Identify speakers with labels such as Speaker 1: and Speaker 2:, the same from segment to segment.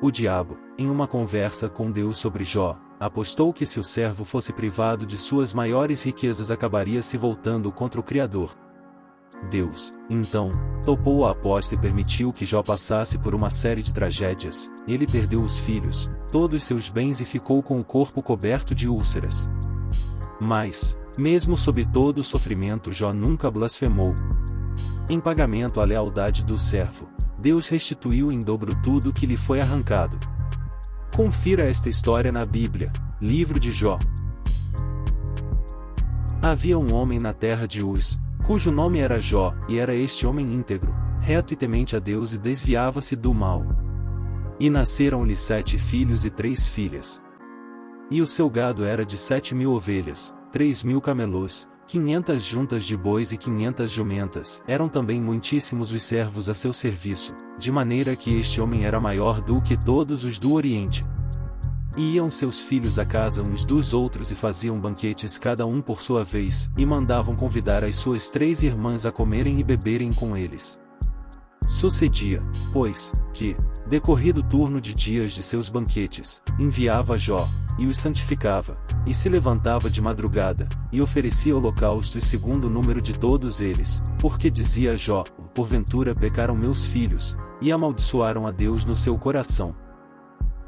Speaker 1: O diabo, em uma conversa com Deus sobre Jó, apostou que se o servo fosse privado de suas maiores riquezas acabaria se voltando contra o Criador. Deus, então, topou a aposta e permitiu que Jó passasse por uma série de tragédias. Ele perdeu os filhos, todos seus bens e ficou com o corpo coberto de úlceras. Mas, mesmo sob todo o sofrimento, Jó nunca blasfemou. Em pagamento à lealdade do servo, Deus restituiu em dobro tudo que lhe foi arrancado. Confira esta história na Bíblia, livro de Jó. Havia um homem na terra de Uz, cujo nome era Jó, e era este homem íntegro, reto e temente a Deus e desviava-se do mal. E nasceram-lhe 7 filhos e 3 filhas. E o seu gado era de 7.000 ovelhas, 3.000 camelôs, 500 juntas de bois e 500 jumentas. Eram também muitíssimos os servos a seu serviço, de maneira que este homem era maior do que todos os do Oriente. E iam seus filhos à casa uns dos outros e faziam banquetes cada um por sua vez, e mandavam convidar as suas 3 irmãs a comerem e beberem com eles. Sucedia, pois, que, decorrido o turno de dias de seus banquetes, enviava Jó, e os santificava, e se levantava de madrugada, e oferecia holocaustos segundo o número de todos eles, porque dizia Jó: porventura pecaram meus filhos, e amaldiçoaram a Deus no seu coração.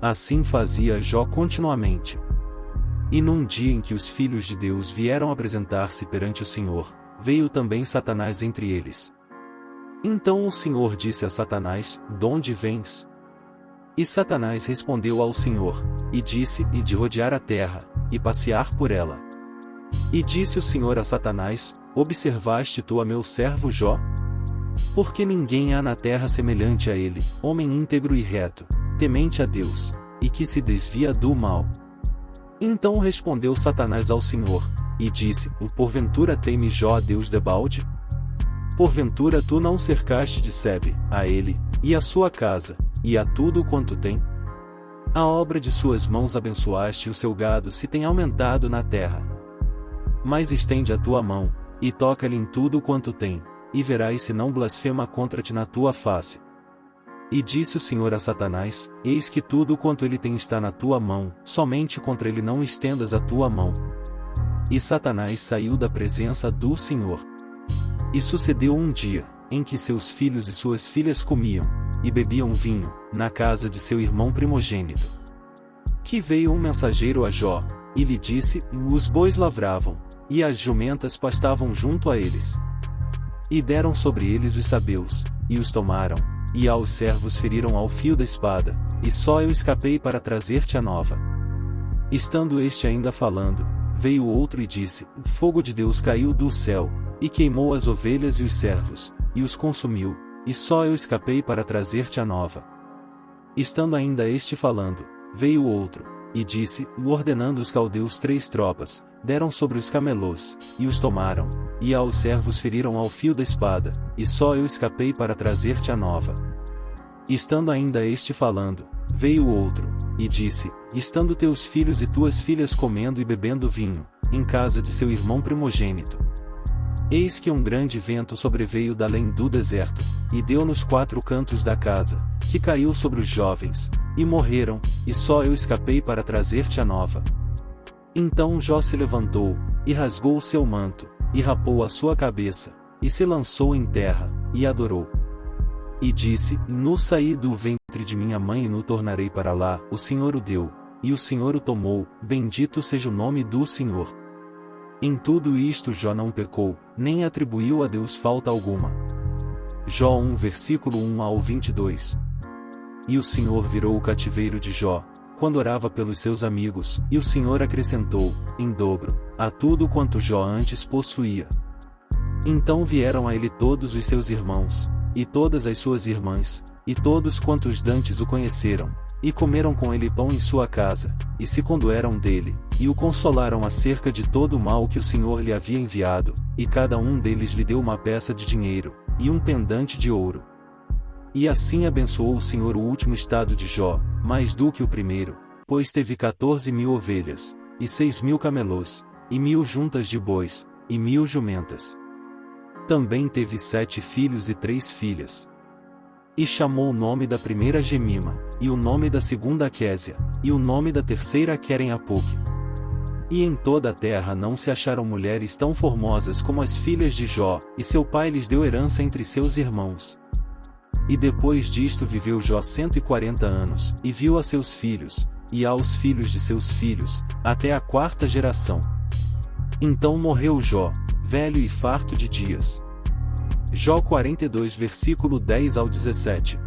Speaker 1: Assim fazia Jó continuamente. E num dia em que os filhos de Deus vieram apresentar-se perante o Senhor, veio também Satanás entre eles. Então o Senhor disse a Satanás: donde vens? E Satanás respondeu ao Senhor, e disse: e de rodear a terra, e passear por ela. E disse o Senhor a Satanás: observaste tu a meu servo Jó? Porque ninguém há na terra semelhante a ele, homem íntegro e reto, temente a Deus, e que se desvia do mal. Então respondeu Satanás ao Senhor, e disse: porventura teme Jó a Deus debalde? Porventura tu não cercaste de Sebe, a ele, e a sua casa, e a tudo quanto tem? A obra de suas mãos abençoaste, e o seu gado se tem aumentado na terra. Mas estende a tua mão, e toca-lhe em tudo quanto tem, e verás se não blasfema contra ti na tua face. E disse o Senhor a Satanás: eis que tudo quanto ele tem está na tua mão, somente contra ele não estendas a tua mão. E Satanás saiu da presença do Senhor. E sucedeu um dia, em que seus filhos e suas filhas comiam, e bebiam vinho, na casa de seu irmão primogênito. Que veio um mensageiro a Jó, e lhe disse: os bois lavravam, e as jumentas pastavam junto a eles. E deram sobre eles os sabeus, e os tomaram, e aos servos feriram ao fio da espada, e só eu escapei para trazer-te a nova. Estando este ainda falando, veio outro e disse: o fogo de Deus caiu do céu, e queimou as ovelhas e os servos, e os consumiu, e só eu escapei para trazer-te a nova. Estando ainda este falando, veio outro, e disse: ordenando os caldeus 3 tropas, deram sobre os camelôs, e os tomaram, e aos servos feriram ao fio da espada, e só eu escapei para trazer-te a nova. Estando ainda este falando, veio outro, e disse: estando teus filhos e tuas filhas comendo e bebendo vinho, em casa de seu irmão primogênito, eis que um grande vento sobreveio da além do deserto, e deu nos 4 cantos da casa, que caiu sobre os jovens, e morreram, e só eu escapei para trazer-te a nova. Então Jó se levantou, e rasgou o seu manto, e rapou a sua cabeça, e se lançou em terra, e adorou. E disse: no saí do ventre de minha mãe e no tornarei para lá, o Senhor o deu, e o Senhor o tomou, bendito seja o nome do Senhor. Em tudo isto Jó não pecou, nem atribuiu a Deus falta alguma. Jó 1 versículo 1 ao 22. E o Senhor virou o cativeiro de Jó, quando orava pelos seus amigos, e o Senhor acrescentou, em dobro, a tudo quanto Jó antes possuía. Então vieram a ele todos os seus irmãos, e todas as suas irmãs, e todos quantos dantes o conheceram, e comeram com ele pão em sua casa, e se condoeram dele, e o consolaram acerca de todo o mal que o Senhor lhe havia enviado, e cada um deles lhe deu uma peça de dinheiro, e um pendante de ouro. E assim abençoou o Senhor o último estado de Jó, mais do que o primeiro, pois teve 14.000 ovelhas, e 6.000 camelôs, e 1.000 juntas de bois, e 1.000 jumentas. Também teve 7 filhos e 3 filhas. E chamou o nome da primeira Gemima, e o nome da segunda Aquésia, e o nome da terceira Queren-Apuque. E em toda a terra não se acharam mulheres tão formosas como as filhas de Jó, e seu pai lhes deu herança entre seus irmãos. E depois disto viveu Jó 140 anos, e viu a seus filhos, e aos filhos de seus filhos, até a quarta geração. Então morreu Jó, velho e farto de dias. Jó 42 versículo 10 ao 17.